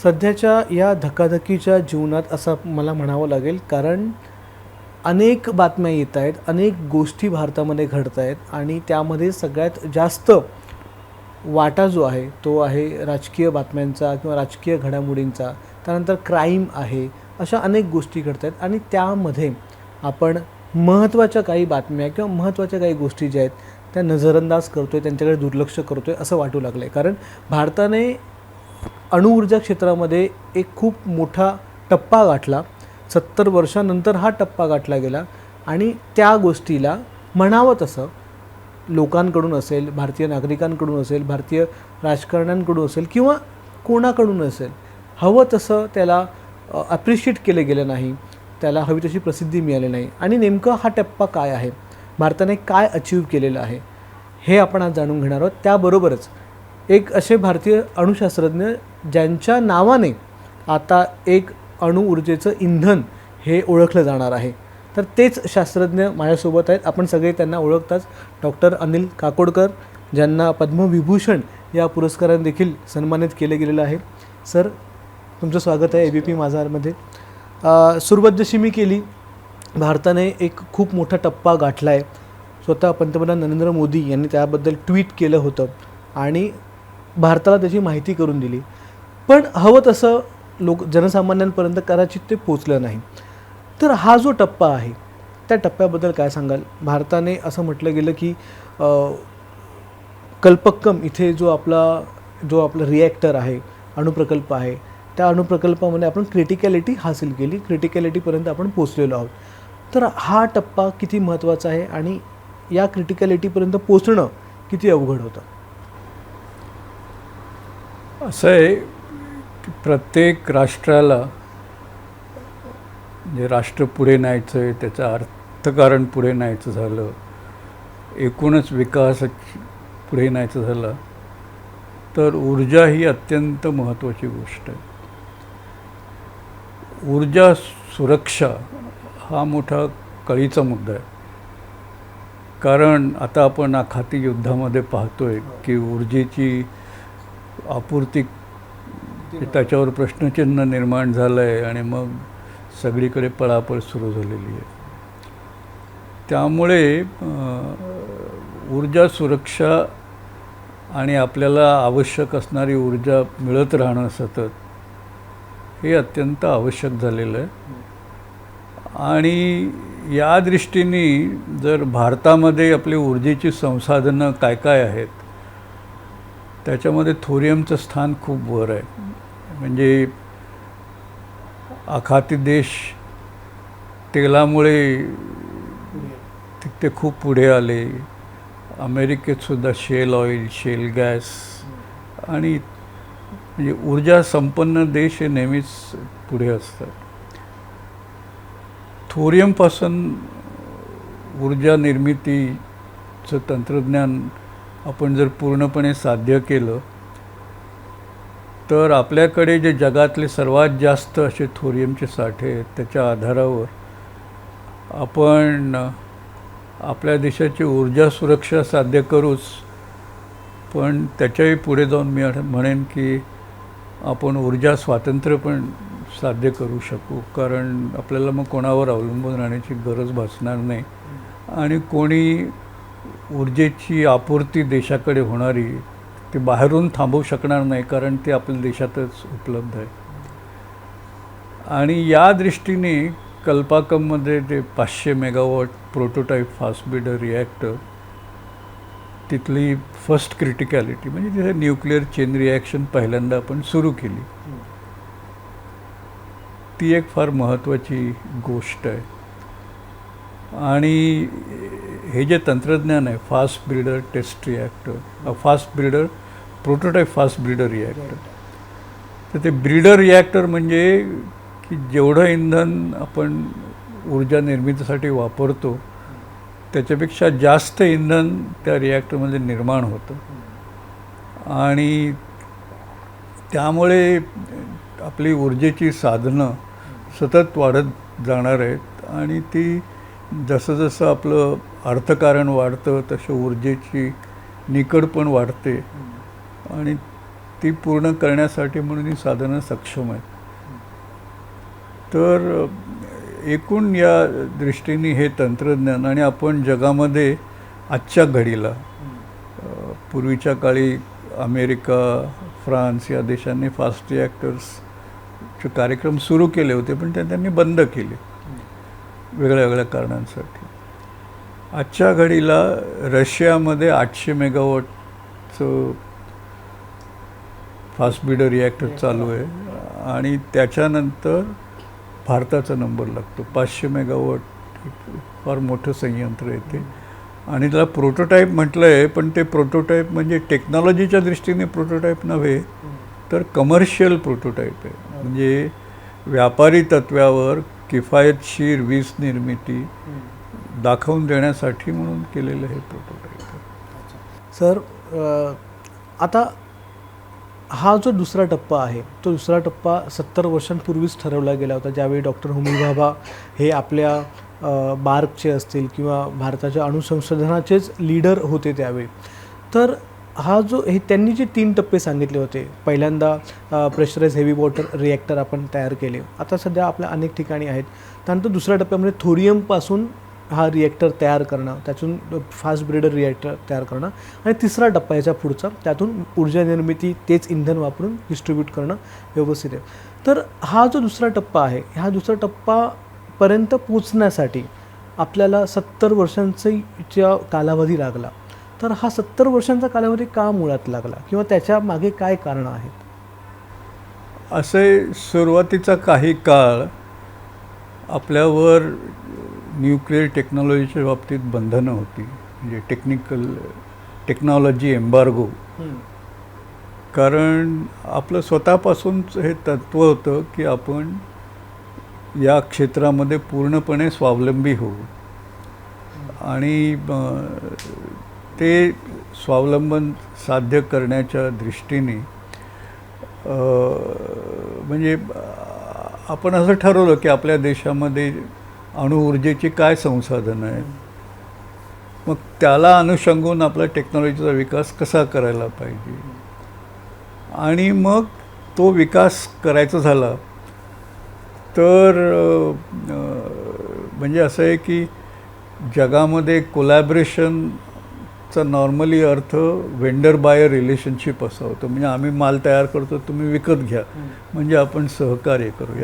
सध्याच्या या धकाधकीच्या जीवनात असं मला म्हणावं लागेल, कारण अनेक बातम्या येत आहेत, अनेक गोष्टी भारतामध्ये घडत आहेत आणि त्यामध्ये सगळ्यात जास्त वाटा जो आहे तो आहे राजकीय बातम्यांचा किंवा राजकीय घडामोडींचा. त्यानंतर क्राईम आहे, अशा अनेक गोष्टी घडत आहेत आणि त्यामध्ये आपण महत्त्वाच्या काही बातम्या किंवा महत्त्वाच्या काही गोष्टी ज्या आहेत त्या नजरअंदाज करतो आहे, त्यांच्याकडे दुर्लक्ष करतो आहे असं वाटू लागलं आहे. कारण भारताने अणुऊर्जा क्षेत्रामध्ये एक खूप मोठा टप्पा गाठला. 70 वर्षानंतर हा टप्पा गाठला गेला आणि त्या गोष्टीला म्हणावं तसं लोकांकडून असेल, भारतीय नागरिकांकडून असेल, भारतीय राजकारण्यांकडून असेल किंवा कोणाकडून असेल, हवं तसं त्याला ॲप्रिशिएट केलं गेलं नाही, त्याला हवी तशी प्रसिद्धी मिळाली नाही. आणि नेमकं हा टप्पा काय आहे, भारताने काय अचीव केलेलं आहे, हे आपण आज जाणून घेणार आहोत. त्याबरोबरच एक असे भारतीय अणुशास्त्रज्ञ ज्यांच्या नावाने आता एक अणुऊर्जेचं इंधन हे ओळखलं जाणार आहे, तर तेच शास्त्रज्ञ माझ्यासोबत आहेत. आपण सगळे त्यांना ओळखताच. डॉक्टर अनिल काकोडकर, ज्यांना पद्मविभूषण या पुरस्काराने देखील सन्मानित केले गेलेलं आहे. सर, तुमचं स्वागत आहे ABP माझामध्ये. सुरुवात जशी मी केली, भारताने एक खूप मोठा टप्पा गाठला आहे. स्वतः पंतप्रधान नरेंद्र मोदी यांनी त्याबद्दल ट्विट केलं होतं आणि भारताला त्याची माहिती करून दिली. पण हवं तसं जनसामान्यांपर्यंत कदाचित ते पोचलं नाही. तर हा जो टप्पा आहे त्या टप्प्याबद्दल काय सांगाल? भारताने असं म्हटलं गेलं की कल्पक्कम इथे जो आपला रिॲक्टर आहे, अणुप्रकल्प आहे, त्या अणुप्रकल्पामध्ये आपण क्रिटिकॅलिटी हासिल केली, क्रिटिकॅलिटीपर्यंत आपण पोचलेलो आहोत. तर हा टप्पा किती महत्त्वाचा आहे आणि या क्रिटिकॅलिटीपर्यंत पोचणं किती अवघड होतं? असं आहे की प्रत्येक राष्ट्राला जे राष्ट्र पुढे न्यायचं आहे, त्याचं अर्थकारण पुढे न्यायचं झालं, एकूणच विकास पुढे न्यायचं झालं, तर ऊर्जा ही अत्यंत महत्त्वाची गोष्ट आहे. ऊर्जा सुरक्षा हा मोठा कळीचा मुद्दा आहे. कारण आता आपण आखाती युद्धामध्ये पाहतोय की ऊर्जेची आपूर्ती, त्याच्यावर प्रश्नचिन्ह निर्माण झालं आहे आणि मग सगळीकडे पळापळ सुरू झालेली आहे. त्यामुळे ऊर्जा सुरक्षा आणि आपल्याला आवश्यक असणारी ऊर्जा मिळत राहणं सतत, हे अत्यंत आवश्यक झालेलं आहे. आणि या दृष्टीने जर भारतामध्ये आपली ऊर्जेची संसाधनं काय काय आहेत, त्याच्यामध्ये थोरियमचं स्थान खूप वर आहे. म्हणजे आखाती देश तेलामुळे ते खूप पुढे आले. अमेरिकेतसुद्धा शेल ऑइल, शेल गॅस आणि म्हणजे ऊर्जा संपन्न देश हे नेहमीच पुढे असतात. थोरियमपासून ऊर्जा निर्मितीचं तंत्रज्ञान आपण जर पूर्णपणे साध्य केलं तर आपल्याकडे जे जगातले सर्वात जास्त असे थोरियमचे साठे आहेत, त्याच्या आधारावर आपण आपल्या देशाची ऊर्जा सुरक्षा साध्य करूच, पण त्याच्याही पुढे जाऊन मी म्हणेन की आपण ऊर्जा स्वातंत्र्य पण साध्य करू शकू. कारण आपल्याला मग कोणावर अवलंबून राहण्याची गरज भासणार नाही आणि कोणी ऊर्जेची आपूर्ती देशाकडे होणारी ते बाहेरून थांबवू शकणार नाही, कारण ते आपल्या देशातच उपलब्ध आहे. आणि या दृष्टीने कल्पाकममध्ये ते 500 megawatt prototype fast breeder reactor, तिथली फर्स्ट क्रिटिकॅलिटी म्हणजे तिथे न्यूक्लिअर चेन रिॲक्शन पहिल्यांदा आपण सुरू केली, ती एक फार महत्त्वाची गोष्ट आहे. आणि हे जे तंत्रज्ञान आहे fast breeder test reactor, fast breeder prototype fast breeder reactor, तर ते ब्रीडर रिॲक्टर म्हणजे की जेवढं इंधन आपण ऊर्जा निर्मितीसाठी वापरतो त्याच्यापेक्षा जास्त इंधन त्या रिॲक्टरमध्ये निर्माण होतं. आणि त्यामुळे आपली ऊर्जेची साधनं सतत वाढत जाणार आहेत आणि ती जसं जसं आपलं अर्थकारण वाढतं तसं ऊर्जेची निकड पण वाढते आणि ती पूर्ण करण्यासाठी म्हणून ही साधनं सक्षम आहेत. तर एकूण या दृष्टीने हे तंत्रज्ञान आणि आपण जगामध्ये आजच्या घडीला पूर्वीच्या काळी अमेरिका, फ्रान्स या देशांनी फास्ट रिॲक्टर्सचे कार्यक्रम सुरू केले होते, पण त्यांनी बंद केले वेगळ्या वेगळ्या कारणांसाठी. आजच्या घडीला रशियामध्ये 800 मेगावॉटचं फास्ट ब्रीडर रिॲक्टर चालू आहे आणि त्याच्यानंतर भारताचा नंबर लागतो. 500 मेगावॉट फार मोठं संयंत्र आहे ते, आणि त्याला प्रोटोटाईप म्हटलं आहे, पण ते प्रोटोटाईप म्हणजे टेक्नॉलॉजीच्या दृष्टीने प्रोटोटाईप नव्हे तर कमर्शियल प्रोटोटाईप आहे. म्हणजे व्यापारी तत्त्वावर किफायतशीर वीज निर्मिती दाखवून देण्यासाठी म्हणून केलेलं हे प्रोटोटाईप आहे. सर, आता हा जो दुसरा टप्पा आहे तो दुसरा टप्पा 70 वर्षांपूर्वीच ठरवला गेला होता, ज्यावेळी डॉक्टर होमी भाभा हे आपल्या बार्कचे असतील किंवा भारताच्या अणुसंशोधनाचेच लीडर होते त्यावेळी. तर हा जो त्यांनी जे 3 टप्पे सांगितले होते, पहिल्यांदा प्रेशराइज हेवी वॉटर रिॲक्टर आपण तयार केले, आता सध्या आपल्या अनेक ठिकाणी आहेत. त्यानंतर दुसऱ्या टप्प्यामध्ये थोरियमपासून हा रिॲक्टर तयार करणं, त्यातून फास्ट ब्रीडर रिॲक्टर तयार करणं, आणि तिसरा टप्पा याच्या पुढचा, त्यातून ऊर्जा निर्मिती तेच इंधन वापरून डिस्ट्रीब्यूट करणं व्यवस्थित आहे. तर हा जो दुसरा टप्पा आहे, ह्या दुसरा टप्पापर्यंत पोचण्यासाठी आपल्याला 70 वर्षांचा कालावधी लागला. तर हा 70 वर्षांचा कालावधी का मुळात लागला किंवा त्याच्या मागे काय कारणं आहेत? असे सुरुवातीचा काही काळ आपल्यावर न्यूक्लिअर टेक्नॉलॉजीच्या बाबतीत बंधनं होती, म्हणजे टेक्नॉलॉजी एम्बार्गो. कारण आपलं स्वतःपासूनच हे तत्त्व होतं की आपण या क्षेत्रामध्ये पूर्णपणे स्वावलंबी होऊ, आणि ते स्वावलंबन साध्य करण्याच्या दृष्टीने म्हणजे आपण असं ठरवलं की आपल्या देशामध्ये अणुऊर्जेची काय संसाधनं आहेत, मग त्याला अनुषंगून आपला टेक्नॉलॉजीचा विकास कसा करायला पाहिजे, आणि मग तो विकास करायचा झाला तर म्हणजे असं आहे की जगामध्ये कोलॅबरेशनचा नॉर्मली अर्थ वेंडर बायर रिलेशनशिप असा होतं. म्हणजे आम्ही माल तयार करतो, तुम्ही विकत घ्या, म्हणजे आपण सहकार्य करू.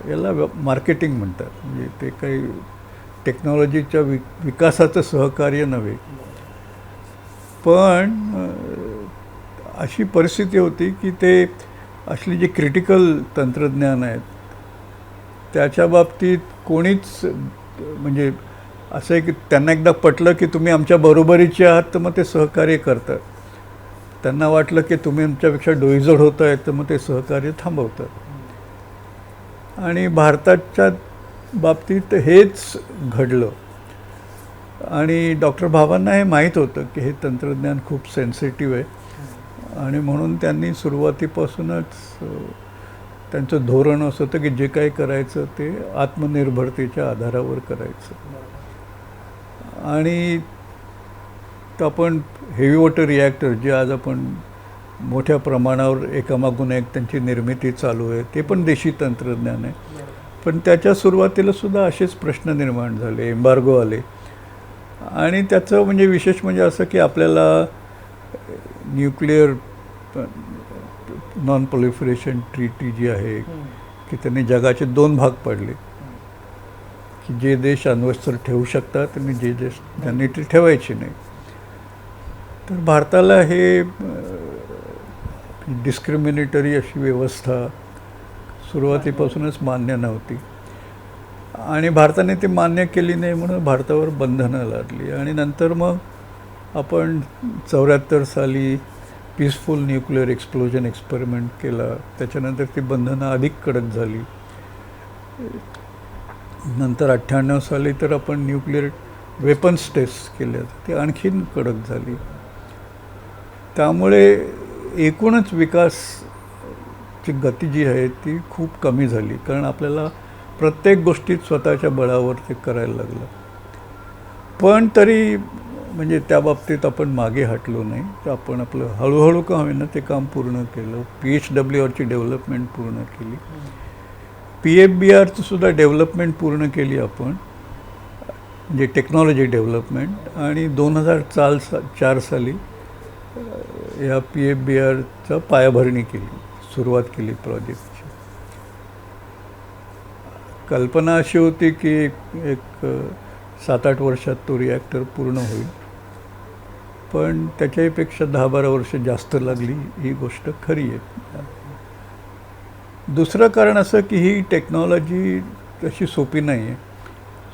याला मार्केटिंग म्हणतात. म्हणजे ते काही टेक्नॉलॉजीच्या विकासाचं सहकार्य नव्हे. पण अशी परिस्थिती होती की ते असली जे क्रिटिकल तंत्रज्ञान आहेत त्याच्या बाबतीत कोणीच, म्हणजे असं आहे की त्यांना एकदा पटलं की तुम्ही आमच्या बरोबरीचे आहात तर मग ते सहकार्य करतात. त्यांना वाटलं की तुम्ही आमच्यापेक्षा डोईजड होत आहेत तर मग ते सहकार्य थांबवतात. आणि भारताच्या बाबतीत हेच घडलं. आणि डॉक्टर भाभांना हे माहीत होतं की हे तंत्रज्ञान खूप सेन्सिटिव्ह आहे, आणि म्हणून त्यांनी सुरुवातीपासूनच त्यांचं धोरण असं होतं की जे काही करायचं ते आत्मनिर्भरतेच्या आधारावर करायचं. आणि आपण हेवी वॉटर रिॲक्टर जे आज आपण मोठ्या प्रमाणावर एकामागून एक त्यांची निर्मिती चालू आहे, ते पण देशी तंत्रज्ञान आहे. पण त्याच्या सुरुवातीला सुद्धा असेच प्रश्न निर्माण झाले, एम्बार्गो आले. आणि त्याचं म्हणजे विशेष म्हणजे असं की आपल्याला न्यूक्लिअर नॉन प्रोलिफरेशन ट्रीटी जी आहे की त्यांनी जगाचे 2 भाग पाडले, की जे देश अण्वस्त्र ठेवू शकतात आणि जे देश त्यांनी ते ठेवायचे नाही. तर भारताला हे डिस्क्रिमिनेटरी अशी व्यवस्था सुरुवातीपासूनच मान्य नव्हती, आणि भारताने ते मान्य केली नाही म्हणून भारतावर बंधनं लादली. आणि नंतर मग आपण 74 साली पीसफुल न्यूक्लिअर एक्सप्लोजन एक्सपेरिमेंट केला. त्याच्यानंतर ती बंधनं अधिक कडक झाली. नंतर 98 साली तर आपण न्यूक्लिअर वेपन्स टेस्ट केल्या, ती आणखीन कडक झाली. त्यामुळे एकूणच विकासची गती जी आहे ती खूप कमी झाली, कारण आपल्याला प्रत्येक गोष्टीत स्वतःच्या बळावर ते करायला लागलं. पण तरी म्हणजे त्या बाबतीत आपण मागे हटलो नाही, तर आपण आपलं हळूहळू का होईना ते काम पूर्ण केलं. PHWRची डेव्हलपमेंट पूर्ण केली. PFBRचं सुद्धा डेव्हलपमेंट पूर्ण केली आपण, म्हणजे टेक्नॉलॉजी डेव्हलपमेंट. आणि 2004 साली या PFBRचा पायाभरणी केली, सुरुवात केली प्रोजेक्टची. कल्पना अशी होती की एक 7-8 वर्षात तो रिॲक्टर पूर्ण होईल, पण त्याच्यापेक्षा 10-12 वर्ष जास्त लागली, ही गोष्ट खरी आहे. दुसरं कारण असं की ही टेक्नॉलॉजी तशी सोपी नाही आहे.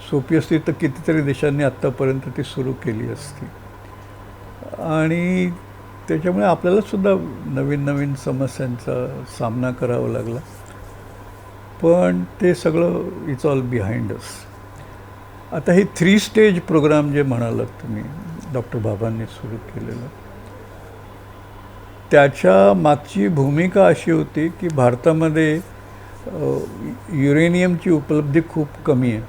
सोपी असती तर कितीतरी देशांनी आत्तापर्यंत ती सुरू केली असती. आणि त्याच्यामुळे आपल्यालासुद्धा नवीन नवीन समस्यांचा सामना करावा लागला, पण ते सगळं इट्स ऑल बिहाइंड अस. आता हे 3 स्टेज प्रोग्राम जे म्हणालात तुम्ही, डॉक्टर बाबांनी सुरू केलेलं, त्याच्या मागची भूमिका अशी होती की भारतामध्ये युरेनियमची उपलब्धी खूप कमी आहे.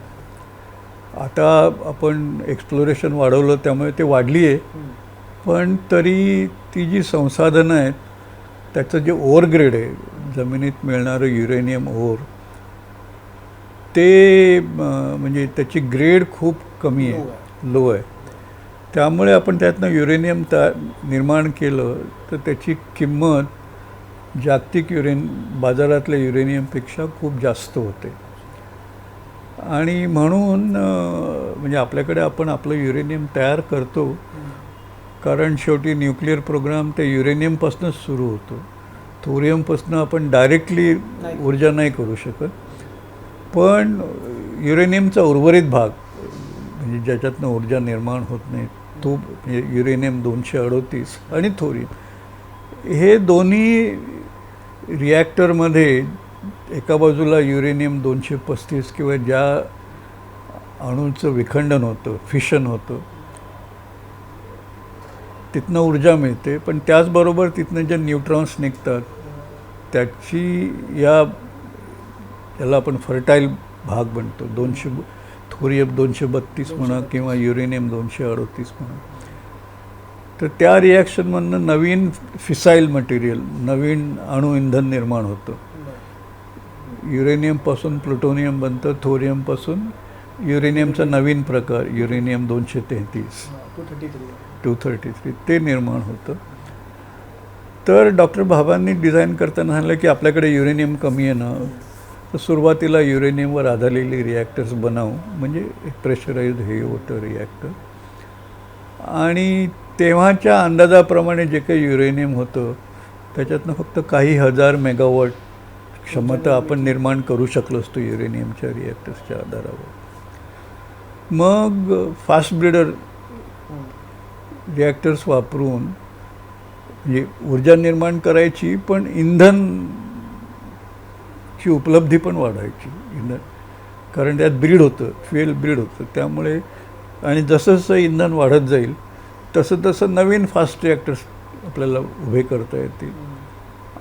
आता आपण एक्सप्लोरेशन वाढवलं त्यामुळे ते वाढली आहे, पण तरी ती जी संसाधनं आहेत त्याचं जे ओअर ग्रेड आहे, जमिनीत मिळणारं युरेनियम ओअर, ते म्हणजे त्याची ग्रेड खूप कमी आहे, लो आहे. त्यामुळे आपण त्यातनं युरेनियम निर्माण केलं तर त्याची किंमत जागतिक बाजारातल्या युरेनियमपेक्षा खूप जास्त होते. आणि म्हणून म्हणजे आपल्याकडे आपण आपलं युरेनियम तयार करतो, कारण शेवटी न्यूक्लिअर प्रोग्राम ते युरेनियमपासूनच सुरू होतो. थोरियमपासून आपण डायरेक्टली ऊर्जा नाही करू शकत, पण युरेनियमचा उर्वरित भाग म्हणजे ज्याच्यातनं ऊर्जा निर्माण होत नाही तो म्हणजे युरेनियम 238 आणि थोरियम, हे दोन्ही रिॲक्टरमध्ये एका बाजूला युरेनियम 235 किंवा ज्या अणूचं विखंडन होतं, फिशन होतं, तिथनं ऊर्जा मिळते, पण त्याचबरोबर तिथनं जे न्यूट्रॉन्स निघतात त्याची याला आपण फर्टाईल भाग बनतो. थोरियम 232 म्हणा किंवा युरेनियम 238 म्हणा. तर त्या रिॲक्शनमधनं नवीन फिसाईल मटेरियल, नवीन अणु इंधन निर्माण होतं. युरेनियमपासून प्लुटोनियम बनतं, थोरियमपासून युरेनियमचा नवीन प्रकार युरेनियम 233 ते निर्माण होतं. तर डॉक्टर बाबांनी डिझाईन करताना सांगितलं की आपल्याकडे युरेनियम कमी आहे ना, तर सुरुवातीला युरेनियमवर आधारलेली रिॲक्टर्स बनवू, म्हणजे एक प्रेशराइज्ड हेवी वॉटर रिॲक्टर. आणि तेव्हाच्या अंदाजाप्रमाणे जे काही युरेनियम होतं त्याच्यातनं फक्त काही हजार मेगावॉट क्षमता आपण निर्माण करू शकलो असतो युरेनियमच्या रिॲक्टर्सच्या आधारावर. मग फास्ट ब्रीडर रिॲक्टर्स वापरून म्हणजे ऊर्जा निर्माण करायची, पण इंधनची उपलब्धी पण वाढायची. कारण त्यात ब्रीड होतं, फ्युएल ब्रीड होतं. त्यामुळे आणि जसं जसं इंधन वाढत जाईल तसं तसं नवीन फास्ट रिॲक्टर्स आपल्याला उभे करता येतील.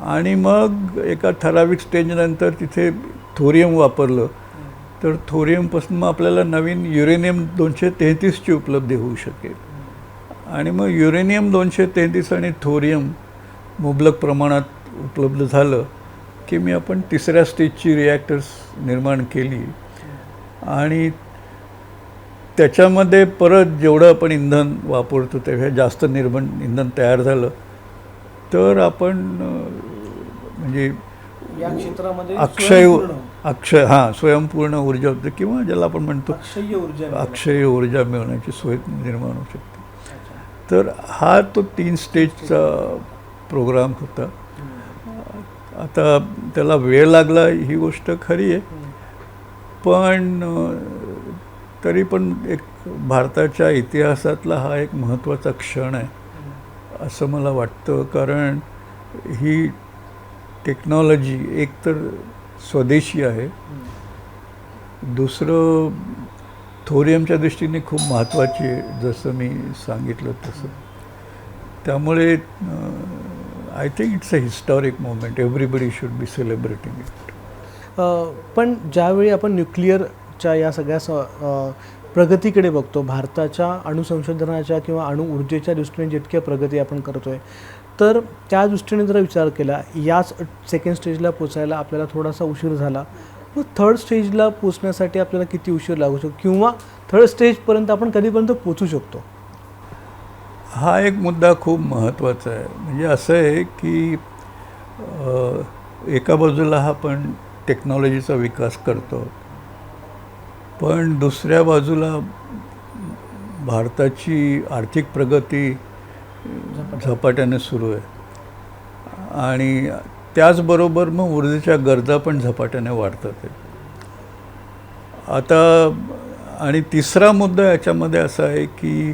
आणि मग एका ठराविक स्टेजनंतर तिथे थोरियम वापरलं तर थोरियमपासून मग आपल्याला नवीन युरेनियम 233ची उपलब्धी होऊ शकेल. आणि मग युरेनियम 233 आणि थोरियम मुबलक प्रमाणात उपलब्ध झालं की मी आपण 3ऱ्या स्टेजची रिॲक्टर्स निर्माण केली. आणि त्याच्यामध्ये परत जेवढं आपण इंधन वापरतो तेव्हा जास्त इंधन तयार झालं तर आपण म्हणजे या क्षेत्रामध्ये स्वयंपूर्ण ऊर्जा होते, किंवा ज्याला आपण म्हणतो अक्षय ऊर्जा मिळवण्याची सोय निर्माण होऊ शकते. तर हा तो 3 स्टेजचा प्रोग्राम होता. आता त्याला वेळ लागला ही गोष्ट खरी आहे, पण तरी पण एक भारताच्या इतिहासातला हा एक महत्त्वाचा क्षण आहे असं मला वाटतं. कारण ही टेक्नॉलॉजी एकतर स्वदेशी आहे, दुसरं थोरियमच्या दृष्टीने खूप महत्त्वाची आहे, जसं मी सांगितलं तसं. त्यामुळे I think it's a historic moment. Everybody should be celebrating it. पण ज्यावेळी आपण न्यूक्लिअरच्या या सगळ्या प्रगतीकडे बघतो, भारताच्या अणुसंशोधनाच्या किंवा अणु ऊर्जेच्या दृष्टीने जितक्या प्रगती आपण करतोय, तर त्या दृष्टीने जर विचार केला, याच सेकंड स्टेजला पोचायला आपल्याला थोडासा उशीर झाला, मग थर्ड स्टेजला पोचण्यासाठी आपल्याला किती उशीर लागू शकतो किंवा थर्ड स्टेजपर्यंत आपण कधीपर्यंत पोचू शकतो? हा एक मुद्दा खूप महत्त्वाचा आहे. म्हणजे असं आहे की एका बाजूला आपण टेक्नॉलॉजीचा विकास करतो, पण दुसऱ्या बाजूला भारताची आर्थिक प्रगती झपाट्याने सुरू आहे आणि त्याचबरोबर मग ऊर्जेच्या गरजा पण झपाट्याने वाढतात आहे. आता आणि तिसरा मुद्दा याच्यामध्ये असा आहे की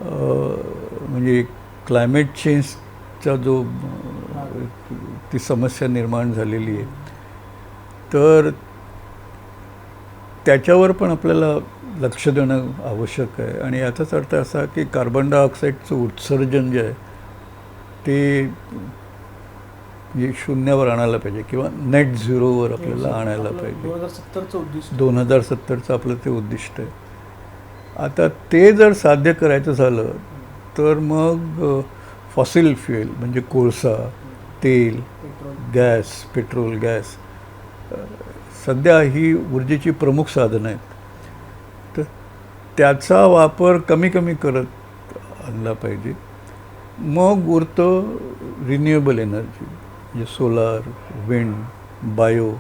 म्हणजे क्लायमेट चेंजचा जो ती समस्या निर्माण झालेली आहे, तर त्याच्यावर पण आपल्याला लक्ष देणं आवश्यक आहे. आणि याचाच अर्थ असा की कार्बन डायऑक्साईडचं उत्सर्जन जे आहे ते म्हणजे शून्यावर आणायला पाहिजे किंवा नेट झिरोवर आपल्याला आणायला पाहिजे. 2070चं उद्दिष्ट 2070चं आपलं ते उद्दिष्ट आहे. आता ते जर साध्य करायचं झालं तर मग फॉसिल फ्युएल म्हणजे कोळसा, तेल, गॅस, पेट्रोल, गॅस सध्या ही ऊर्जेची प्रमुख साधनं आहेत. तर त्याचा वापर कमी करत आणला पाहिजे. मग उरतं रिन्युएबल एनर्जी म्हणजे सोलार, विंड, बायो.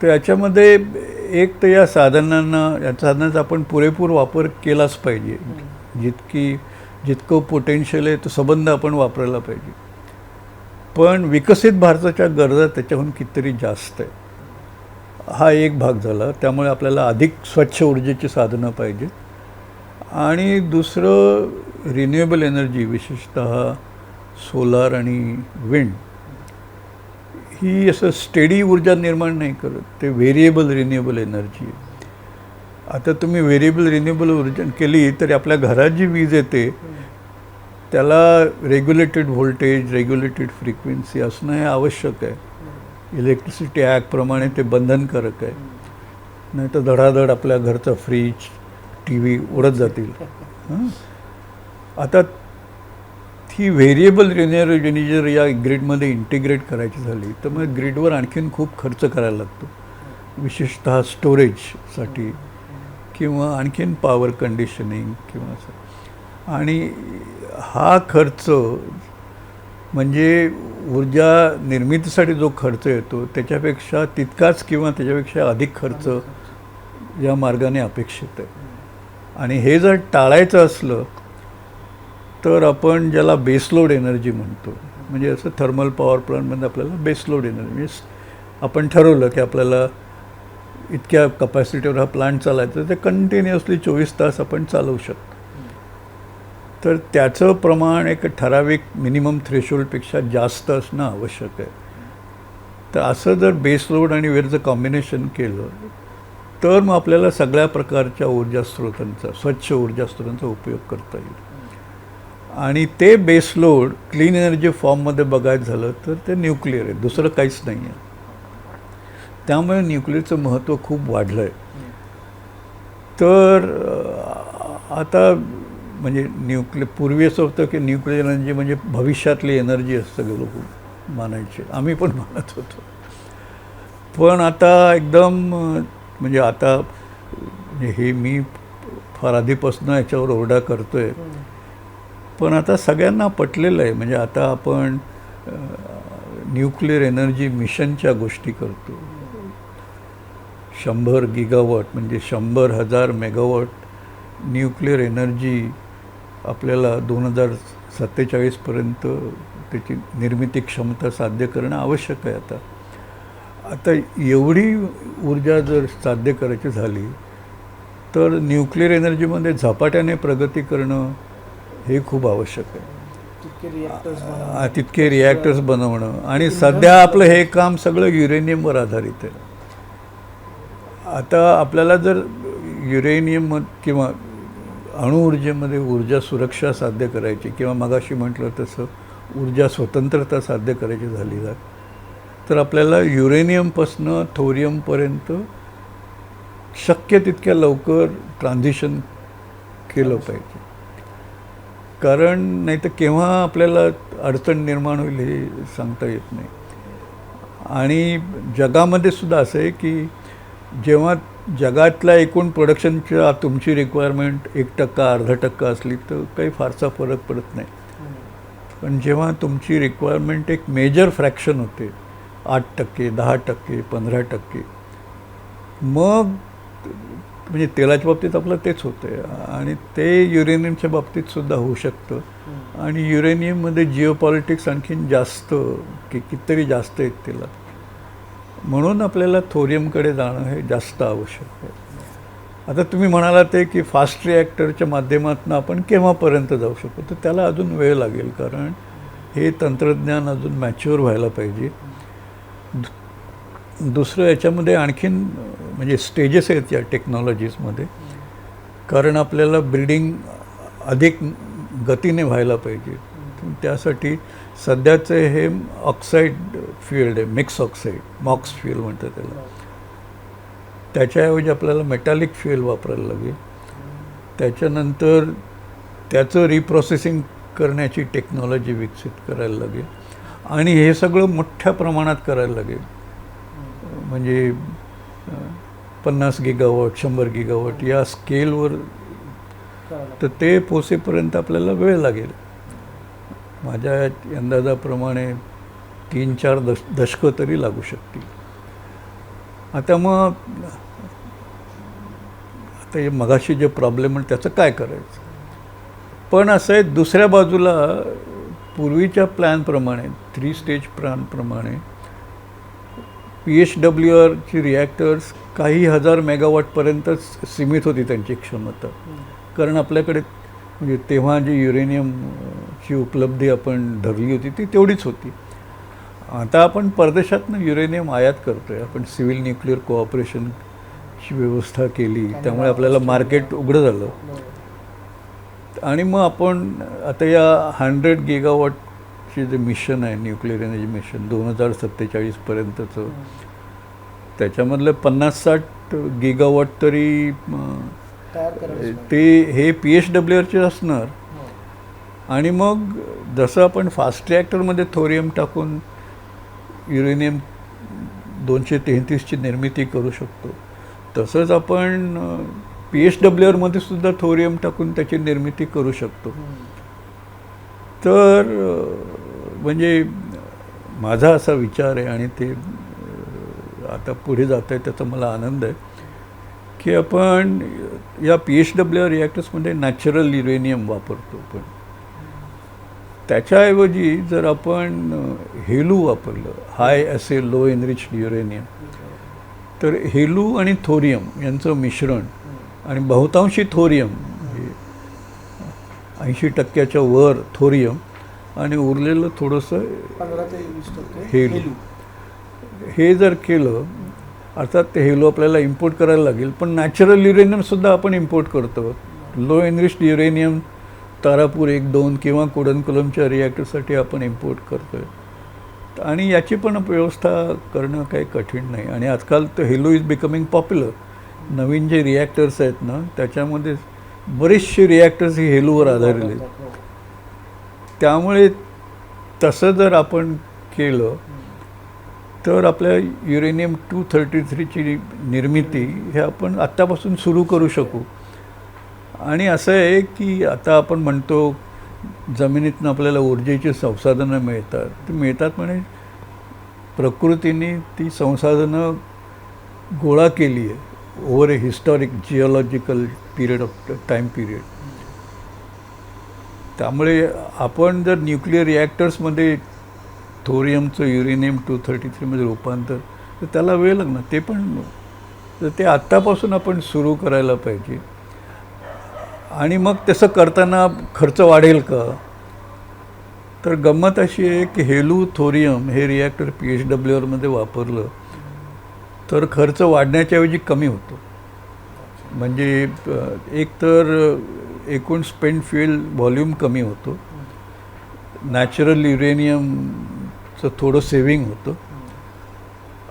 तर याच्यामध्ये एक तर या साधनांचा आपण पुरेपूर वापर केलाच पाहिजे. जितकं पोटेन्शियल आहे तो संबंध आपण वापरायला पाहिजे. पण विकसित भारताच्या गरजा त्याच्याहून कितीतरी जास्त आहे. हा एक भाग झाला. त्यामुळे आपल्याला अधिक स्वच्छ ऊर्जेची साधनं पाहिजेत. आणि दुसरं रिन्युएबल एनर्जी, विशेषतः सोलार आणि विंड, ही असं स्टेडी ऊर्जा निर्माण नाही करत, ते व्हेरिएबल रिन्युएबल एनर्जी आहे. आता तुम्ही व्हेरिएबल रिन्युएबल ऊर्जा केली तरी आपल्या घरात जी वीज येते त्याला रेग्युलेटेड व्होल्टेज, रेग्युलेटेड फ्रिक्वेन्सी असणं हे आवश्यक आहे. इलेक्ट्रिसिटी ॲक्टप्रमाणे ते बंधनकारक आहे. नाही तर धडाधड आपल्या घरचा फ्रीज, टी व्ही उडत जातील. आता ही व्हेरिएबल रिन्युएबल जर या ग्रीडमध्ये इंटिग्रेट करायची झाली तर मग ग्रीडवर आणखीन खूप खर्च करायला लागतो, विशेषतः स्टोरेजसाठी किंवा आणखीन पॉवर कंडिशनिंग किंवा असं. आणि हा खर्च म्हणजे ऊर्जा निर्मितीसाठी जो खर्च येतो त्याच्यापेक्षा तितकाच किंवा त्याच्यापेक्षा अधिक खर्च या मार्गाने अपेक्षित आहे. आणि हे जर टाळायचं असलं तर आपण ज्याला बेसलोड एनर्जी म्हणतो, म्हणजे असं थर्मल पॉवर प्लांटमध्ये आपल्याला बेसलोड एनर्जी म्हणजे आपण ठरवलं की आपल्याला इतक्या कपॅसिटीवर हा प्लांट चालायचा, ते कंटिन्युअसली 24 तास आपण चालवू शकतो. तर त्याचं प्रमाण एक ठराविक मिनिमम थ्रेशोल्डपेक्षा जास्त असणं आवश्यक आहे. तर असं जर बेसलोड आणि वेरचं कॉम्बिनेशन केलं तर मग आपल्याला सगळ्या प्रकारच्या ऊर्जा स्रोतांचा, स्वच्छ ऊर्जा स्रोतांचा उपयोग करता येईल. आणि ते बेसलोड क्लीन एनर्जी फॉर्ममध्ये बघायचं झालं तर ते न्यूक्लिअर आहे, दुसरं काहीच नाही आहे. त्यामुळे न्यूक्लिअरचं महत्त्व खूप वाढलं आहे. तर आता म्हणजे पूर्वी असं होतं की न्यूक्लिअर एनर्जी म्हणजे भविष्यातली एनर्जी असं सगळे लोक मानायचे, आम्ही पण मानत होतो. पण आता एकदम म्हणजे आता हे मी फार आधीपासून याच्यावर ओरडा करतो आहे, पण आता सगळ्यांना पटलेलं आहे. म्हणजे आता आपण न्यूक्लिअर एनर्जी मिशनच्या गोष्टी करतो. 100 गिगावॉट म्हणजे 100,000 मेगावॉट न्यूक्लिअर एनर्जी आपल्याला 2047पर्यंत त्याची निर्मिती क्षमता साध्य करणं आवश्यक आहे. आता एवढी ऊर्जा जर साध्य करायची झाली तर न्यूक्लिअर एनर्जीमध्ये झपाट्याने प्रगती करणं हे खूप आवश्यक आहे. तितके रिॲक्टर्स बनवणं. आणि सध्या आपलं हे काम सगळं युरेनियमवर आधारित आहे. आता आपल्याला जर युरेनियम किंवा अणुऊर्जेमध्ये ऊर्जा सुरक्षा साध्य करायची किंवा मगाशी म्हटलं तसं ऊर्जा स्वतंत्रता साध्य करायची झाली तर आपल्याला युरेनियमपासून थोरियमपर्यंत शक्य तितक्या लवकर ट्रान्झिशन केलं पाहिजे, कारण नाही तर केव्हा आपल्याला अडचण निर्माण होईल हे सांगता येत नाही. आणि जगामध्ये सुद्धा असं आहे की जेव्हा जगातल्या एकूण प्रोडक्शनच्या तुमची रिक्वायरमेंट 1% 0.5% असली तर काही फारसा फरक पडत नाही. पण जेव्हा तुमची रिक्वायरमेंट एक मेजर फ्रॅक्शन होते 8%, 10%, 15%, मग म्हणजे तेलाच्या बाबतीत आपलं तेच होतं आहे आणि ते युरेनियमच्या बाबतीत सुद्धा होऊ शकतं. आणि युरेनियममध्ये जिओपॉलिटिक्स आणखीन जास्त कितीतरी जास्त आहेत त्याला, म्हणून आपल्याला थोरियमकडे जाणं हे जास्त आवश्यक आहे. आता तुम्ही म्हणालात ते की फास्ट रिॲक्टरच्या माध्यमातून आपण केव्हापर्यंत जाऊ शकतो, तर त्याला अजून वेळ लागेल, कारण हे तंत्रज्ञान अजून मॅच्युअर व्हायला पाहिजे. दुसरं याच्यामध्ये आणखीन म्हणजे स्टेजेस आहेत या टेक्नॉलॉजीजमध्ये, कारण आपल्याला ब्रीडिंग अधिक गतीने व्हायला पाहिजे. त्यासाठी सध्याचं हे ऑक्साईड फील्ड आहे, मिक्स ऑक्साईड, मॉक्स फ्युएल म्हणतात त्याला. त्याच्याऐवजी आपल्याला मेटॅलिक फ्युएल वापरायला लागेल. त्याच्यानंतर त्याचं रिप्रोसेसिंग करण्याची टेक्नॉलॉजी विकसित करायला लागेल आणि हे सगळं मोठ्या प्रमाणात करायला लागेल. म्हणजे 50 गिगावॉट 100 गिगावॉट या स्केलवर, तर ते पोचेपर्यंत आपल्याला वेळ लागेल. माझ्या अंदाजाप्रमाणे 3-4 दशकं तरी लागू शकतील. आता मग आता हे मगाशी जे प्रॉब्लेम आहे त्याचं काय करायचं. पण असं आहे, दुसऱ्या बाजूला पूर्वीच्या प्लॅनप्रमाणे 3 स्टेज प्लॅनप्रमाणे PHWRची रिॲक्टर्स काही हजार मेगावॉटपर्यंतच सीमित होती त्यांची क्षमता, कारण आपल्याकडे म्हणजे तेव्हा जी युरेनियमची उपलब्धी आपण धरली होती ती तेवढीच होती. आता आपण परदेशातनं युरेनियम आयात करतो आहे. आपण सिव्हिल न्यूक्लिअर कोऑपरेशनची व्यवस्था केली, त्यामुळे आपल्याला मार्केट उघडं झालं. आणि मग आपण आता या 100 गिगावॉटचे जे मिशन आहे न्यूक्लिअर एनर्जी मिशन 2047पर्यंतचं, त्याच्यामधलं 50-60 गिगावॉट तरी ते हे PHWRचे असणार. आणि मग जसं आपण फास्ट रिॲक्टरमध्ये थोरियम टाकून युरेनियम 233ची निर्मिती करू शकतो, तसंच आपण PHWRमध्ये सुद्धा थोरियम टाकून त्याची निर्मिती करू शकतो. तर म्हणजे माझा असा विचार आहे आणि ते आता पुढे जात आहे त्याचा मला आनंद आहे की आपण या PHWR रिॲक्टर्समध्ये नॅचरल युरेनियम वापरतो. पण त्याच्याऐवजी जर आपण हेलू वापरलं, हाय असे लो एनरिच्ड युरेनियम, तर हेलू आणि थोरियम यांचं मिश्रण आणि बहुतांशी थोरियम, 80% वर थोरियम आणि उरलेलं थोडंसं 15 ते 20% हेलू, हे जर केलं, अर्थात ते हेलू आपल्याला इम्पोर्ट करायला लागेल, पण नॅचरल युरेनियमसुद्धा आपण इम्पोर्ट करतो. लो एनरिच्ड युरेनियम तारापूर 1-2 किंवा कुडनकुलमच्या रिॲक्टरसाठी आपण इम्पोर्ट करतो आहे आणि याची पण व्यवस्था करणं काही कठीण नाही. आणि आजकाल तर हेलू इज बिकमिंग पॉप्युलर. नवीन जे रिॲक्टर्स आहेत ना त्याच्यामध्ये बरेचसे रिॲक्टर्स ही हेलूवर आधारलेले आहेत. त्यामुळे तसं जर आपण केलं तर आपल्या युरेनियम 233ची निर्मिती हे आपण आत्तापासून सुरू करू शकू. आणि असं आहे की आता आपण म्हणतो जमिनीतून आपल्याला ऊर्जेची संसाधनं मिळतात, ती मिळतात म्हणजे प्रकृतीने ती संसाधनं गोळा केली आहे over A historic geological period of time period. त्यामुळे आपण जर न्यूक्लिअर रिॲक्टर्समध्ये थोरियमचं युरेनियम 233मध्ये रूपांतर, तर त्याला वेळ लागणार. ते पण तर ते आत्तापासून आपण सुरू करायला पाहिजे. आणि मग तसं करताना खर्च वाढेल का, तर गंमत अशी आहे की हेलू थोरियम हे रिॲक्टर PHWRमध्ये वापरलं तर खर्च वाढण्याच्याऐवजी कमी होतो. म्हणजे एक तर एकूण स्पेंड फ्युएल व्हॉल्यूम कमी होतो, नॅचरल युरेनियमचं थोडं सेविंग होतं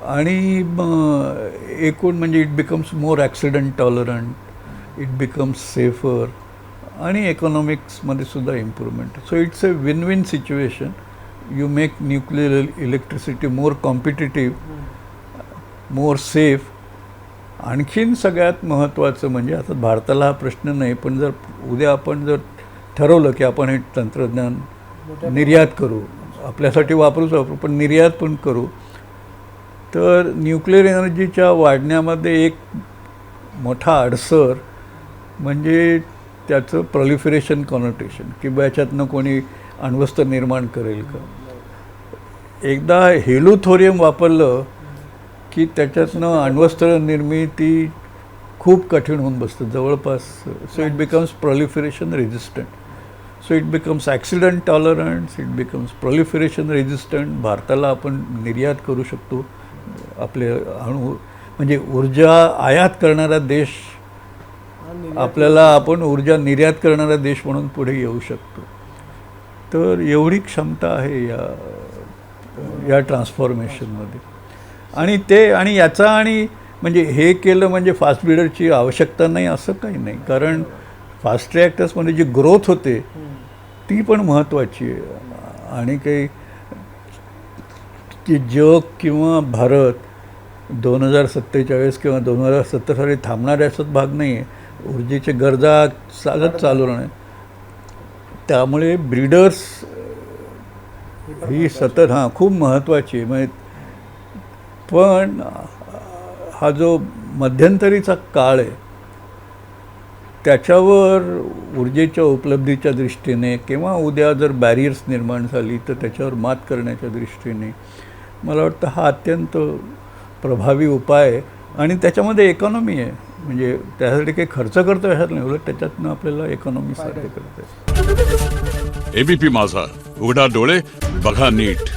आणि एकूण म्हणजे it becomes more accident tolerant, it becomes safer आणि इकॉनॉमिक्समध्ये सुद्धा improvement. So it's a win win situation. You make nuclear electricity more competitive, more safe. आणखीन सगळ्यात महत्त्वाचं म्हणजे आता भारताला हा प्रश्न नाही, पण जर उद्या आपण जर ठरवलं की आपण हे तंत्रज्ञान निर्यात करू, आपल्यासाठी वापरूच वापरू पण निर्यात पण करू, तर न्यूक्लिअर एनर्जीच्या वाढण्यामध्ये एक मोठा अडसर म्हणजे त्याचं प्रोलिफरेशन कॉनोटेशन, की याच्यातनं कोणी अण्वस्त्र निर्माण करेल का. एकदा हेलुथोरियम वापरलं की त्याच्यातनं अण्वस्त्र निर्मिती खूप कठीण होऊन बसतं जवळपास. So it becomes proliferation resistant. So it becomes accident tolerant, it becomes proliferation resistant. भारताला आपण निर्यात करू शकतो आपले अणु, म्हणजे ऊर्जा आयात करणारा देश, आपल्याला आपण ऊर्जा निर्यात करणारा देश म्हणून पुढे येऊ शकतो. तर एवढी क्षमता आहे या ट्रान्सफॉर्मेशनमध्ये. आणि याचा आणि म्हणजे हे केलं म्हणजे फास्ट ब्रीडरची आवश्यकता नाही असं काही नाही, कारण फास्ट रिॲक्टर्समध्ये जी ग्रोथ होते ती पण महत्त्वाची आहे. आणि काही की जग किंवा भारत 2047 किंवा 2070 साली थांबणाऱ्याचाच भाग नाही आहे. ऊर्जेच्या गरजा चालू राहणार. त्यामुळे ब्रीडर्स ही सतत खूप महत्त्वाची आहे. म्हणजे पण हा जो मध्यंतरीचा काळ आहे त्याच्यावर ऊर्जेच्या उपलब्धीच्या दृष्टीने किंवा उद्या जर बॅरियर्स निर्माण झाली तर त्याच्यावर मात करण्याच्या दृष्टीने मला वाटतं हा अत्यंत प्रभावी उपाय आहे. आणि त्याच्यामध्ये इकॉनॉमी आहे, म्हणजे त्यासाठी काही खर्च करतो ह्यात नाही, उलट त्याच्यातनं आपल्याला इकॉनॉमी साध्य करते. एबीपी माझा, उघडा डोळे बघा नीट.